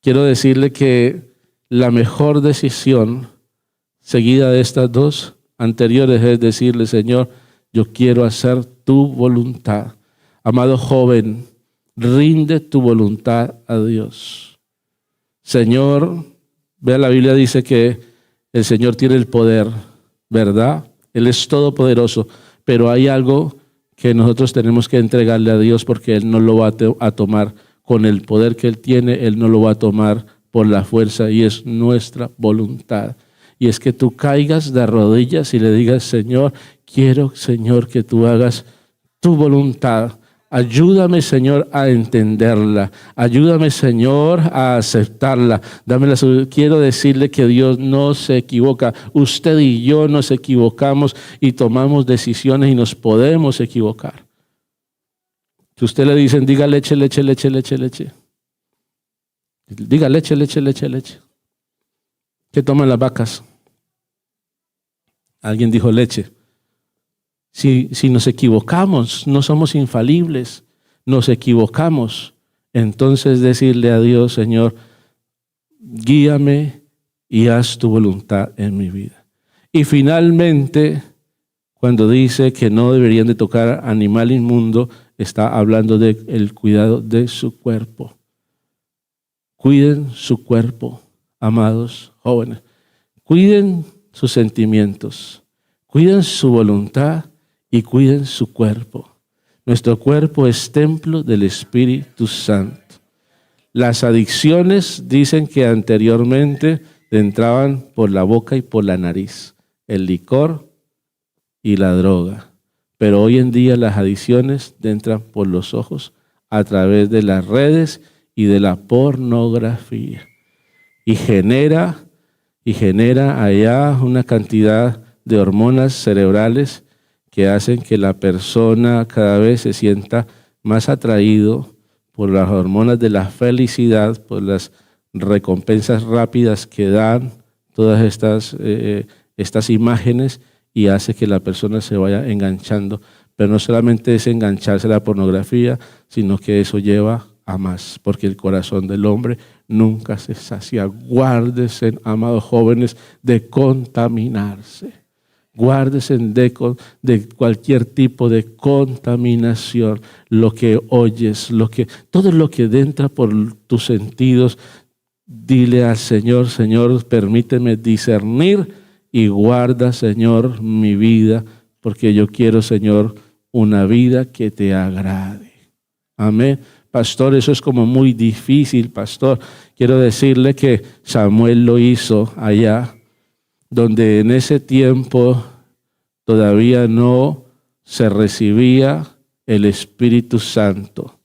Quiero decirle que la mejor decisión seguida de estas dos anteriores es decirle, Señor, yo quiero hacer tu voluntad. Amado joven, rinde tu voluntad a Dios. Señor, vea, la Biblia dice que el Señor tiene el poder, ¿verdad? Él es todopoderoso, pero hay algo que nosotros tenemos que entregarle a Dios porque Él no lo va a tomar con el poder que Él tiene, Él no lo va a tomar por la fuerza, y es nuestra voluntad. Y es que tú caigas de rodillas y le digas, Señor, quiero, Señor, que tú hagas tu voluntad. Ayúdame, Señor, a entenderla. Ayúdame, Señor, a aceptarla. Quiero decirle que Dios no se equivoca. Usted y yo nos equivocamos y tomamos decisiones y nos podemos equivocar. Si usted le dicen, diga leche, leche, leche, leche, leche. Diga leche, leche, leche, leche. ¿Qué toman las vacas? Alguien dijo leche. Si nos equivocamos, no somos infalibles, nos equivocamos. Entonces decirle a Dios, Señor, guíame y haz tu voluntad en mi vida. Y finalmente, cuando dice que no deberían de tocar animal inmundo, está hablando del cuidado de su cuerpo. Cuiden su cuerpo, amados jóvenes. Cuiden sus sentimientos, cuiden su voluntad y cuiden su cuerpo. Nuestro cuerpo es templo del Espíritu Santo. Las adicciones dicen que anteriormente entraban por la boca y por la nariz, el licor y la droga. Pero hoy en día las adicciones entran por los ojos a través de las redes y de la pornografía. Y genera allá una cantidad de hormonas cerebrales que hacen que la persona cada vez se sienta más atraído por las hormonas de la felicidad, por las recompensas rápidas que dan todas estas imágenes, y hace que la persona se vaya enganchando. Pero no solamente es engancharse a la pornografía, sino que eso lleva a más, porque el corazón del hombre nunca se sacia. Guárdese, amados jóvenes, de contaminarse. Guárdese de cualquier tipo de contaminación. Lo que oyes, todo lo que entra por tus sentidos, dile al Señor, Señor, permíteme discernir y guarda, Señor, mi vida, porque yo quiero, Señor, una vida que te agrade. Amén. Pastor, eso es como muy difícil, pastor. Quiero decirle que Samuel lo hizo allá, donde en ese tiempo todavía no se recibía el Espíritu Santo.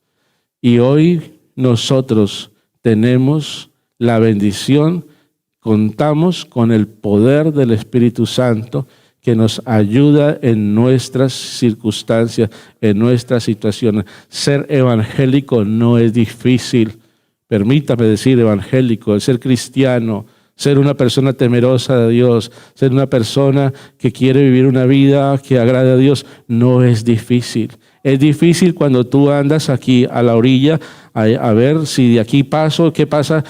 Y hoy nosotros tenemos la bendición, contamos con el poder del Espíritu Santo que nos ayuda en nuestras circunstancias, en nuestras situaciones. Ser evangélico no es difícil. Permítame decir evangélico, el ser cristiano, ser una persona temerosa de Dios, ser una persona que quiere vivir una vida que agrade a Dios, no es difícil. Es difícil cuando tú andas aquí a la orilla a ver si de aquí paso, qué pasa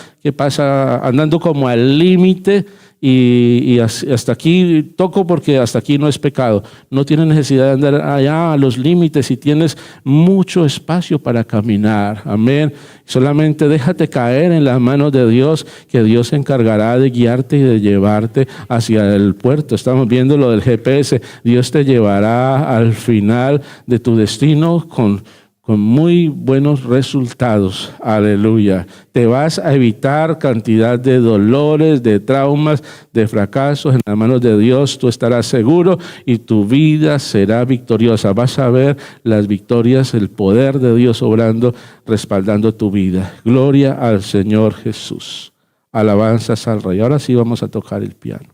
andando como al límite y hasta aquí toco porque hasta aquí no es pecado. No tienes necesidad de andar allá a los límites y tienes mucho espacio para caminar. Amén. Solamente déjate caer en las manos de Dios, que Dios se encargará de guiarte y de llevarte hacia el puerto. Estamos viendo lo del GPS. Dios te llevará al final de tu destino con con muy buenos resultados. Aleluya. Te vas a evitar cantidad de dolores, de traumas, de fracasos. En las manos de Dios tú estarás seguro y tu vida será victoriosa. Vas a ver las victorias, el poder de Dios obrando, respaldando tu vida. Gloria al Señor Jesús. Alabanzas al Rey. Ahora sí vamos a tocar el piano.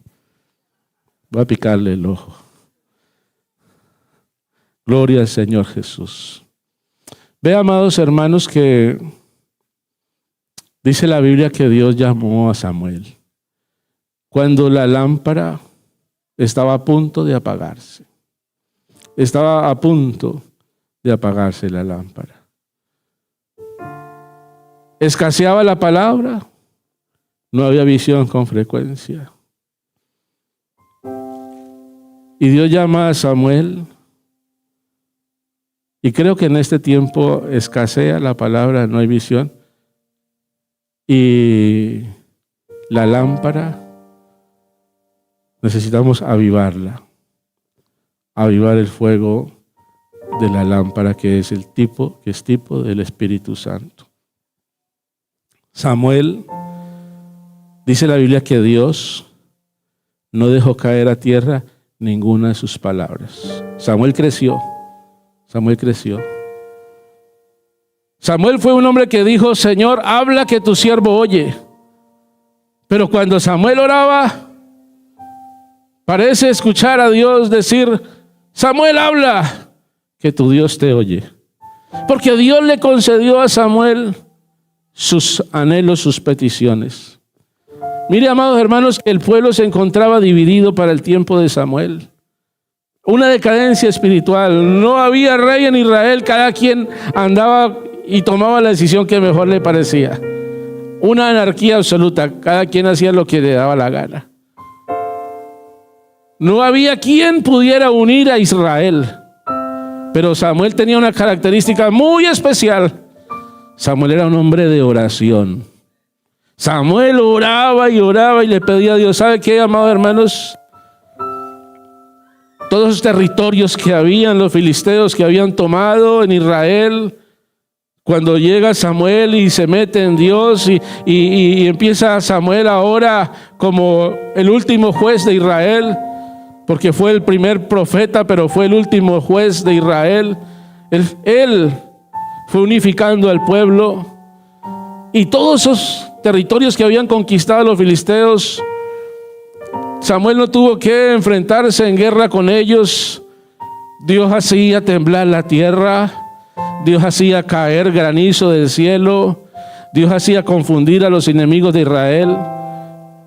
Voy a picarle el ojo. Gloria al Señor Jesús. Ve, amados hermanos, que dice la Biblia que Dios llamó a Samuel cuando la lámpara estaba a punto de apagarse. Estaba a punto de apagarse la lámpara. Escaseaba la palabra, no había visión con frecuencia. Y Dios llama a Samuel. Y creo que en este tiempo escasea la palabra, no hay visión. Y la lámpara, necesitamos avivarla. Avivar el fuego de la lámpara, que es tipo del Espíritu Santo. Samuel, dice la Biblia que Dios no dejó caer a tierra ninguna de sus palabras. Samuel creció. Samuel fue un hombre que dijo: Señor, habla que tu siervo oye. Pero cuando Samuel oraba, parece escuchar a Dios decir: Samuel, habla que tu Dios te oye. Porque Dios le concedió a Samuel sus anhelos, sus peticiones. Mire, amados hermanos, que el pueblo se encontraba dividido para el tiempo de Samuel. Una decadencia espiritual. No había rey en Israel. Cada quien andaba y tomaba la decisión que mejor le parecía. Una anarquía absoluta. Cada quien hacía lo que le daba la gana. No había quien pudiera unir a Israel. Pero Samuel tenía una característica muy especial. Samuel era un hombre de oración. Samuel oraba y le pedía a Dios. ¿Sabe qué, amados hermanos? Todos los territorios que habían, los filisteos que habían tomado en Israel, cuando llega Samuel y se mete en Dios y empieza Samuel ahora como el último juez de Israel, porque fue el primer profeta, pero fue el último juez de Israel. Él fue unificando al pueblo, y todos esos territorios que habían conquistado los filisteos, Samuel no tuvo que enfrentarse en guerra con ellos. Dios hacía temblar la tierra. Dios hacía caer granizo del cielo. Dios hacía confundir a los enemigos de Israel.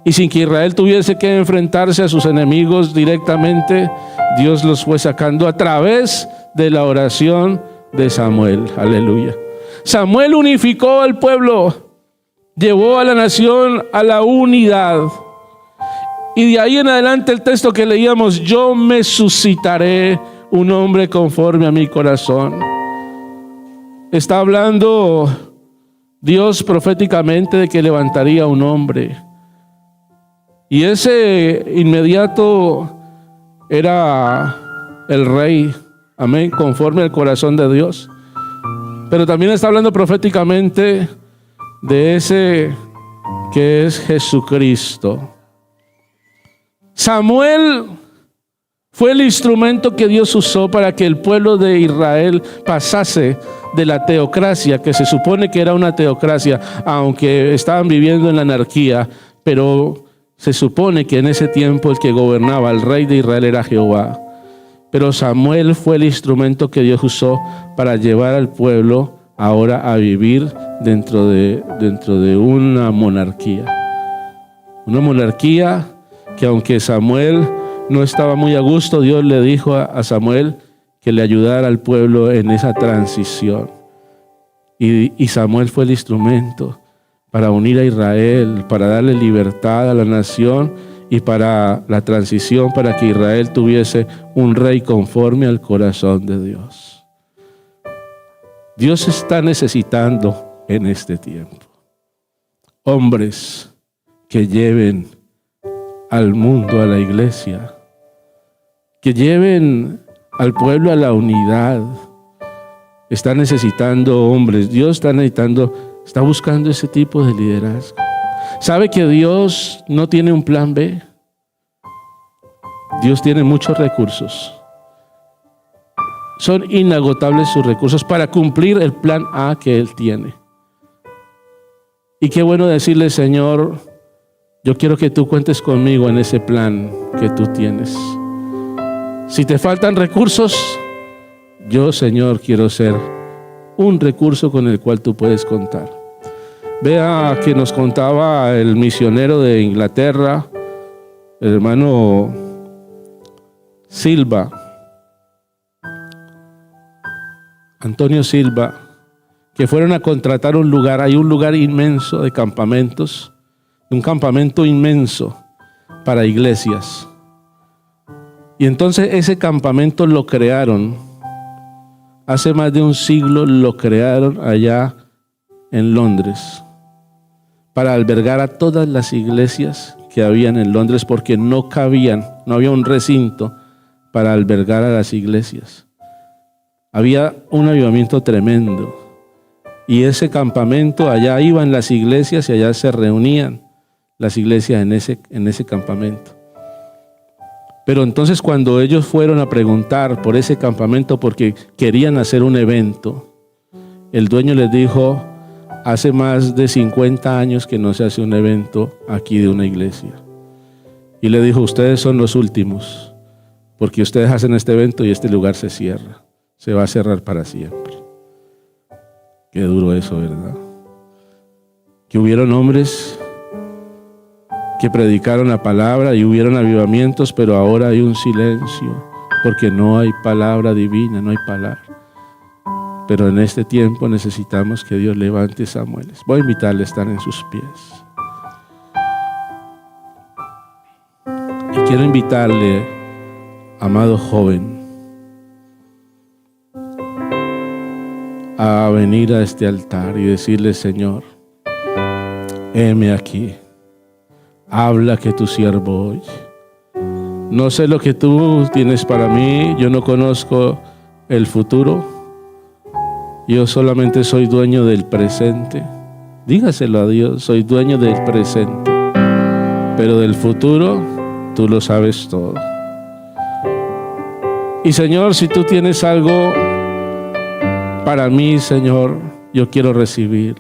Y sin que Israel tuviese que enfrentarse a sus enemigos directamente, Dios los fue sacando a través de la oración de Samuel. Aleluya. Samuel unificó al pueblo. Llevó a la nación a la unidad. Y de ahí en adelante el texto que leíamos: yo me suscitaré un hombre conforme a mi corazón. Está hablando Dios proféticamente de que levantaría un hombre. Y ese inmediato era el rey, amén, conforme al corazón de Dios. Pero también está hablando proféticamente de ese que es Jesucristo. Samuel fue el instrumento que Dios usó para que el pueblo de Israel pasase de la teocracia, que se supone que era una teocracia, aunque estaban viviendo en la anarquía, pero se supone que en ese tiempo el que gobernaba, el rey de Israel, era Jehová. Pero Samuel fue el instrumento que Dios usó para llevar al pueblo ahora a vivir dentro de una monarquía. Una monarquía que, aunque Samuel no estaba muy a gusto, Dios le dijo a Samuel que le ayudara al pueblo en esa transición. Y Samuel fue el instrumento para unir a Israel, para darle libertad a la nación y para la transición, para que Israel tuviese un rey conforme al corazón de Dios. Dios está necesitando en este tiempo hombres que lleven al mundo, a la iglesia, que lleven al pueblo a la unidad, está necesitando hombres. Dios está buscando ese tipo de liderazgo. ¿Sabe que Dios no tiene un plan B? Dios tiene muchos recursos. Son inagotables sus recursos para cumplir el plan A que Él tiene. Y qué bueno decirle, Señor, yo quiero que tú cuentes conmigo en ese plan que tú tienes. Si te faltan recursos, yo, Señor, quiero ser un recurso con el cual tú puedes contar. Vea que nos contaba el misionero de Inglaterra, el hermano Silva, Antonio Silva, que fueron a contratar un lugar. Hay un lugar inmenso de campamentos, un campamento inmenso para iglesias. Y entonces ese campamento lo crearon, hace más de un siglo lo crearon allá en Londres, para albergar a todas las iglesias que habían en Londres, porque no había un recinto para albergar a las iglesias. Había un avivamiento tremendo. Y ese campamento, allá iban las iglesias y allá se reunían las iglesias en ese campamento. Pero entonces cuando ellos fueron a preguntar por ese campamento porque querían hacer un evento, el dueño les dijo: hace más de 50 años que no se hace un evento aquí de una iglesia. Y le dijo: ustedes son los últimos, porque ustedes hacen este evento y este lugar se cierra. Se va a cerrar para siempre. Qué duro eso, ¿verdad? Que hubieron hombres que predicaron la palabra y hubieron avivamientos, pero ahora hay un silencio, porque no hay palabra divina, no hay palabra. Pero en este tiempo necesitamos que Dios levante Samueles. Voy a invitarle a estar en sus pies. Y quiero invitarle, amado joven, a venir a este altar y decirle: Señor, heme aquí. Habla, que tu siervo oye. No sé lo que tú tienes para mí. Yo no conozco el futuro. Yo solamente soy dueño del presente. Dígaselo a Dios: soy dueño del presente, pero del futuro tú lo sabes todo. Y Señor, si tú tienes algo para mí, Señor, yo quiero recibir.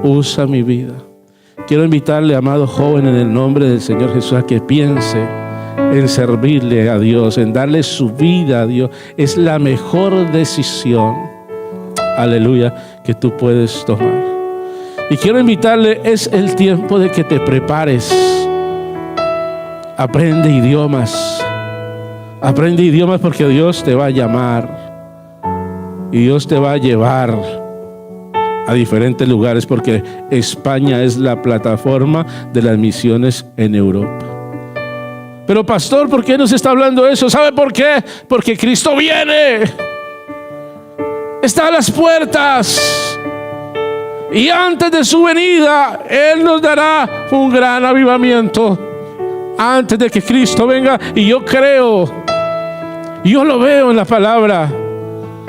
Usa mi vida. Quiero invitarle, amado joven, en el nombre del Señor Jesús, a que piense en servirle a Dios, en darle su vida a Dios. Es la mejor decisión, aleluya, que tú puedes tomar. Y quiero invitarle, es el tiempo de que te prepares. Aprende idiomas. Aprende idiomas, porque Dios te va a llamar. Y Dios te va a llevar a diferentes lugares, porque España es la plataforma de las misiones en Europa. Pero pastor, ¿por qué nos está hablando eso? ¿Sabe por qué? Porque Cristo viene. Está a las puertas. Y antes de su venida, Él nos dará un gran avivamiento. Antes de que Cristo venga. Y yo creo, yo lo veo en la palabra.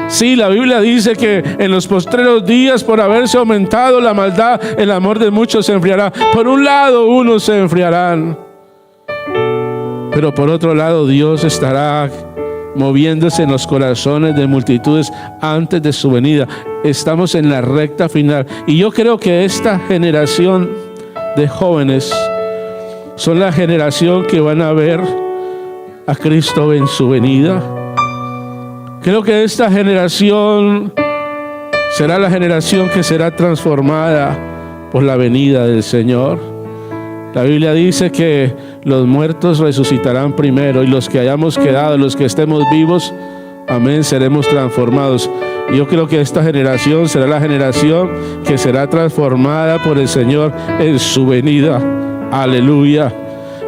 Sí, la Biblia dice que en los postreros días, por haberse aumentado la maldad, el amor de muchos se enfriará. Por un lado, unos se enfriarán, pero por otro lado, Dios estará moviéndose en los corazones de multitudes antes de su venida. Estamos en la recta final, y yo creo que esta generación de jóvenes son la generación que van a ver a Cristo en su venida. Creo que esta generación será la generación que será transformada por la venida del Señor. La Biblia dice que los muertos resucitarán primero, y los que hayamos quedado, los que estemos vivos, amén, seremos transformados. Yo creo que esta generación será la generación que será transformada por el Señor en su venida. Aleluya.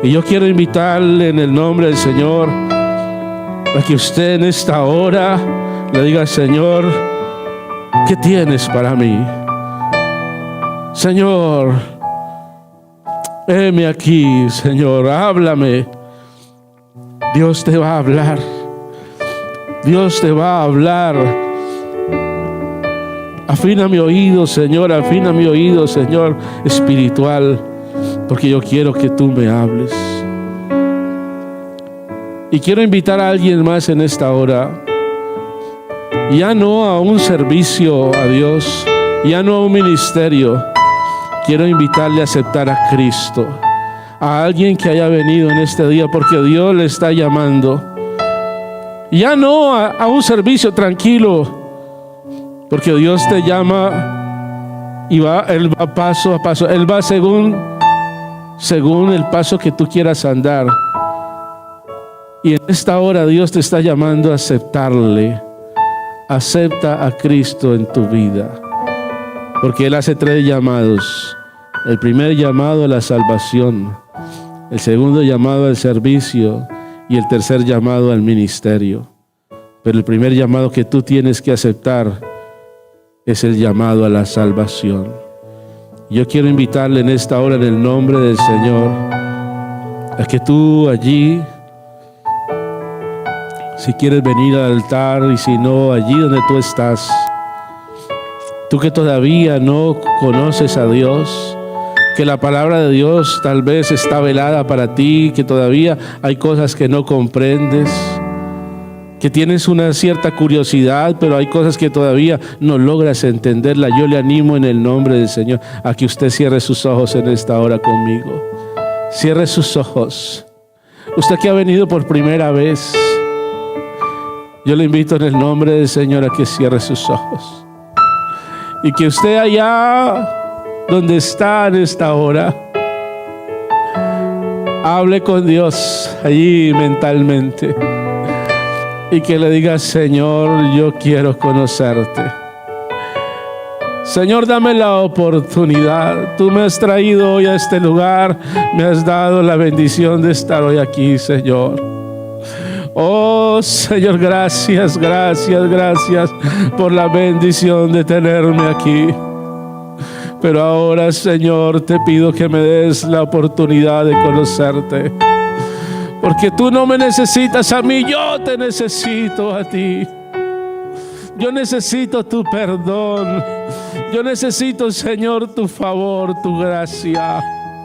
Y yo quiero invitarle en el nombre del Señor a que usted en esta hora le diga: Señor, ¿qué tienes para mí? Señor, heme aquí. Señor, háblame. Dios te va a hablar. Dios te va a hablar. Afina mi oído, Señor, afina mi oído, Señor, espiritual, porque yo quiero que tú me hables. Y quiero invitar a alguien más en esta hora, ya no a un servicio a Dios, ya no a un ministerio. Quiero invitarle a aceptar a Cristo, a alguien que haya venido en este día porque Dios le está llamando. Ya no a un servicio tranquilo, porque Dios te llama y Él va paso a paso. Él va según el paso que tú quieras andar. Y en esta hora Dios te está llamando a aceptarle. Acepta a Cristo en tu vida, porque Él hace 3 llamados. El primer llamado a la salvación, el segundo llamado al servicio y el tercer llamado al ministerio. Pero el primer llamado que tú tienes que aceptar es el llamado a la salvación. Yo quiero invitarle en esta hora, en el nombre del Señor, a que tú allí, si quieres venir al altar y si no, allí donde tú estás, tú que todavía no conoces a Dios, que la palabra de Dios tal vez está velada para ti, que todavía hay cosas que no comprendes, que tienes una cierta curiosidad, pero hay cosas que todavía no logras entenderla. Yo le animo en el nombre del Señor a que usted cierre sus ojos en esta hora conmigo. Cierre sus ojos. Usted que ha venido por primera vez, yo le invito en el nombre del Señor a que cierre sus ojos. Y que usted allá donde está en esta hora, hable con Dios allí mentalmente. Y que le diga: Señor, yo quiero conocerte. Señor, dame la oportunidad. Tú me has traído hoy a este lugar. Me has dado la bendición de estar hoy aquí, Señor. Oh, Señor, gracias, gracias, gracias por la bendición de tenerme aquí. Pero ahora, Señor, te pido que me des la oportunidad de conocerte. Porque tú no me necesitas a mí, yo te necesito a ti. Yo necesito tu perdón. Yo necesito, Señor, tu favor, tu gracia.